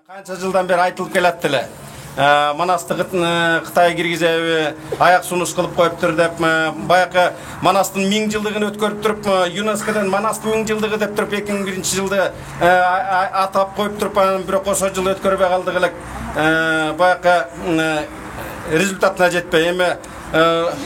Kança жылдан beri айтылып келатты эле. Манасты Кытай киргизеби, аяк сунуш кылып коюптур деп, баягы Манастын 1000 жылдыгын өткөрүп туруп, ЮНЕСКОдон Манастын 1000 жылдыгы деп туруп 2001-жылды атап коюп туруп, бирок ошол жылы өткөрбөй калдык элек. Баягы результатына жетпей, эми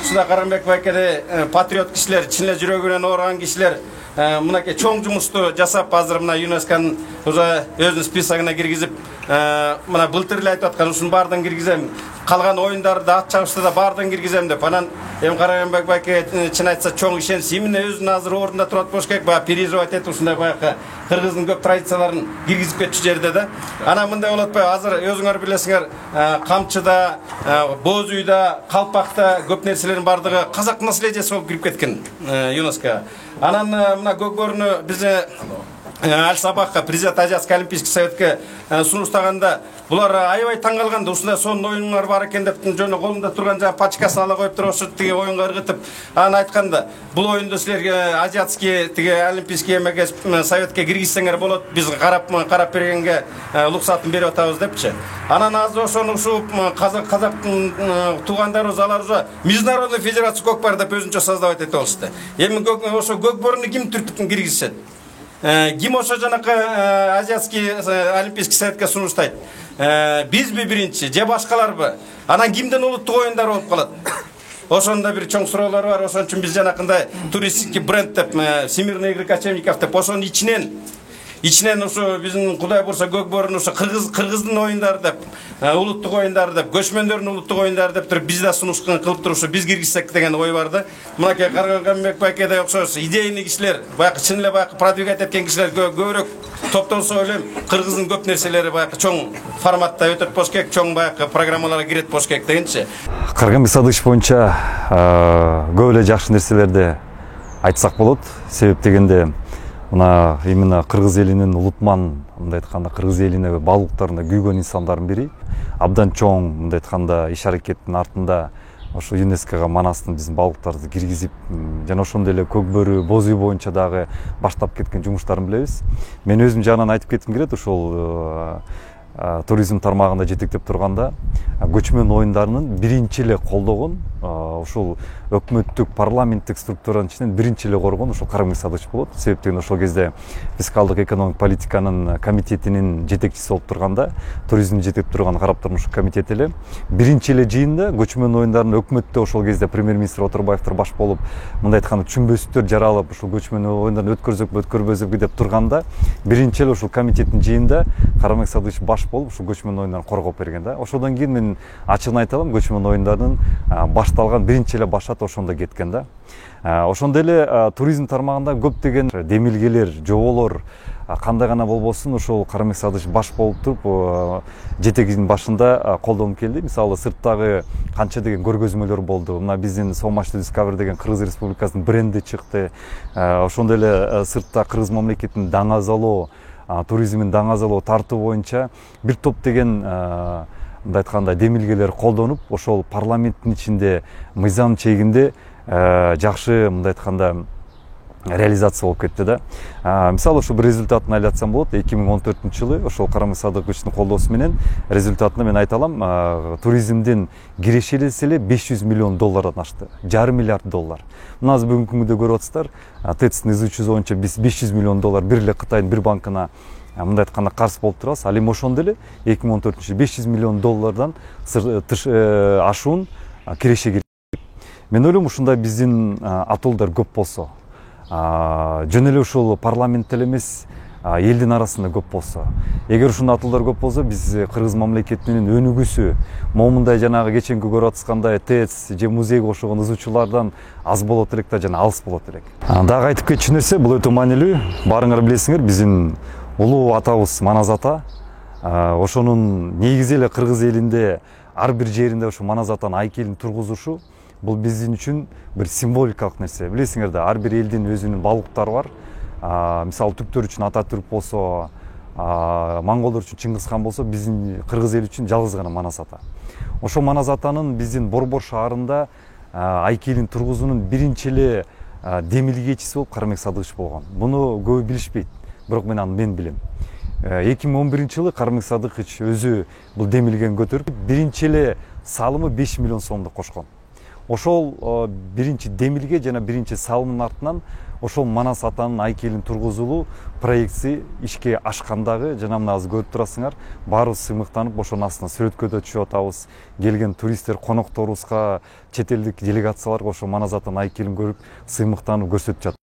Суда Карамбек байкеде патриот кишилер, чын эле жүрөгүнөн ооруган кишилер мынакей чоң жумушту жасап, азыр мына ЮНЕСКонун уже өзүнүн списогуна киргизип, мына былтыр эле айтып аткан ушунун баардыгын киргизем, калган оюндарды ат чабышты да баардыгын киргизем деп. Анан эми Карамбек байке чын айтса чоң ишенич, именно өзүнүн азыр ордунда турат болуш керек, баягы переживать этип ушундай баягы кыргыздын көп традицияларын киргизип кетчү жерде да. Анан мындай болуп атпайбы, азыр өзүңөр билесиңер, Камчыда, Боз үйдө, Калпакта көп нерселердин баардыгы казак наследиясы болуп кирип кеткен ЮНЕСКо. Анан мына Көкбөрүнү бизде Аль-Сабахка, президент Азиатский олимпийский советке сунуштаганда, булар аябай таң калганда, ушундай сонун оюндар бар экен деп, жөн колунда турган жана пачкасын ала коюп туруп, ошо тиги оюнга ыргытып, анан айтканда, бул оюнду силерге Азиатский тиги олимпийский эмеге советке киргизсеңер болот, биз карап бергенге уруксатын берип атабыз депчи. Анан азыр ошону ушу казактын туугандарыбыз алар уже международный федерация Көкбөр деп өзүнчө создавать этип алышты. Эми ошо Көкбөрүнү ким түртүп киргизет? Ким ошо жанакы Азиатский олимпийский советке сунуштайт? Бизби биринчи, же башкаларбы? Анан кимден улуттук оюндар болуп калат? Ошондо бир чоң суроолор бар. Ошон үчүн биз жанакындай туристический бренд деп, Всемирный игры кочевников деп, ошонун ичинен ушу биздин Кудай бурса Көкбөрүнүн ушу кыргыздын оюндары деп, улуттук оюндары деп, көчмөндөрдүн улуттук оюндары деп туруп биз да сунуш кылып туруп биз киргизсек деген ой бар да. Мынакей Карамбек байкеде окшош идейный кишилер, баягы чын эле баягы продвигать эткен кишилер көбүрөөк топтолсо ойлойм, кыргыздын көп нерселери баягы чоң форматта өтөт болуш керек, чоң баягы программаларга кирет болуш керек дегенчи. Карамбек Садыкович боюнча көп эле жакшы нерселерди айтсак болот. Себеп дегенде мына именно кыргыз элинин улутман, мындай айтканда кыргыз элине баалуулуктарына күйгөн инсандардын бири. Абдан чоң, мындай айтканда иш аракеттин артында ошо ЮНЕСКОга Манастын биздин баалуулуктарды киргизип, жана ошондой эле Көкбөрү, Боз үй боюнча дагы баштап кеткен жумуштарын билебиз. Мен өзүм жагынан айтып кетким келет, ошол туризм тармагында жетектеп турганда көчмөн оюндарынын биринчи эле колдогон, ошол өкмөттүк парламенттик структуранын ичинен биринчи эле коргон ошол Карамбек Садыкович болот. Себеп деген ошол кезде фискалдык экономик политиканын комитетинин жетекчиси болуп турганда, туризмди жетектеп турган карап турмуш комитет эле биринчи эле жыйында көчмөн оюндарын өкмөттө ошол кезде премьер-министр Отурбаевдер баш болуп, мындай айтканда түшүнбөстөр жаралып, ушул көчмөн оюндарын өткөрсөкпү, өткөрбөсөкпү деп турганда, биринчи эле ушул комитеттин жыйында Карамбек Садыкович баш болуп, ушул көчмөн оюндарын коргоп берген да. Ошондон кийин мен ачыгын айта алам, көчмөн оюндарынын башталган биринчи эле башаты ошондо кеткен да. Ошондой эле туризм тармагында көптөгөн демилгелер, жоболор кандай гана болбосун ошол Карамбек Садыкович баш болуп туруп жетегинин башында колдонуп келди. Мисалы сырттагы канча деген көргөзмөлөр болду. Мына биздин So Much to Discover деген Кыргыз Республикасынын бренди чыкты. Ошондой эле сыртта кыргыз мамлекетинин даңазалоо, туризмин даңазалоо тартуу боюнча бир топ деген мындай айтканда демилгелер колдонуп, ошол парламенттин ичинде мыйзам чегинде жакшы мындай айтканда реализация болуп кетти да. Мисалы ошо бир результатын айлатсам болот. 2014-жылы ошол Карамбек Садыковичтин колдоосу менен результатында мен айта алам, туризмдин кирешелеси эле $500 миллион ашты. $500 миллиард. Мына азыр бүгүнкү күндө көрүп атасыздар, ТЭЦтин изучуу боюнча биз $500 миллион бир эле Кытайдын бир банкына мындай айтканда карыз болуп турабыз. Ал эми ошондо эле 2014-жылы $500 миллион ашуун киреше кирип. Мен ойлойм, ушундай биздин атолдар көп болсо, жөн эле ушул парламентте эле эмес, элдин арасында көп болсо, эгер ушундай атолдар көп болсо, биз кыргыз мамлекетинин өнүгүүсү момундай жанагы кеченки көрүп атышкандай ТЭЦ же музейге окшогон изучуулардан аз болот элек да, жана алыс болот элек. Дагы айтып кетчү нерсе, бул өтө маанилүү. Баарыңар билесиңер, биздин улуу атабыз Манас ата, ошонун негизи эле кыргыз элинде ар бир жеринде ошо Манас атанын айкелин тургузушу, бул биздин үчүн бир символикалык нерсе. Билесиңер да, ар бир элдин өзүнүн баалуулуктары бар. Мисалы түрктөр үчүн Ататүрк болсо, монголдор үчүн Чыңгызхан болсо, биздин кыргыз эл үчүн жалгыз гана Манас ата. Ошо Манас атанын биздин Борбор шаарында айкелин тургузуунун биринчи эле демилгечиси болуп Карамбек Садыкович болгон. Буну көбү билишпейт, бирок мен аны билем. 2011 жылы Карымбек Садыкович өзү бул демилген көтөрүп, биринчи эле салымы 5 миллион сомду кошкон. Ошол биринчи демилге жана биринчи салымдын артынан ошол Манас атанын айкелин тургузулуу проектси ишке ашкандагы жана мына азыр көрүп турасыңар, баарыбыз сыймыктанып ошонун астына сүрөткө да түшүп атабыз. Келген туристтер, конокторубузга, чет элдик делегацияларга ошо Манас атанын айкелин көрүп, сыймыктанып көрсөтүп жатат.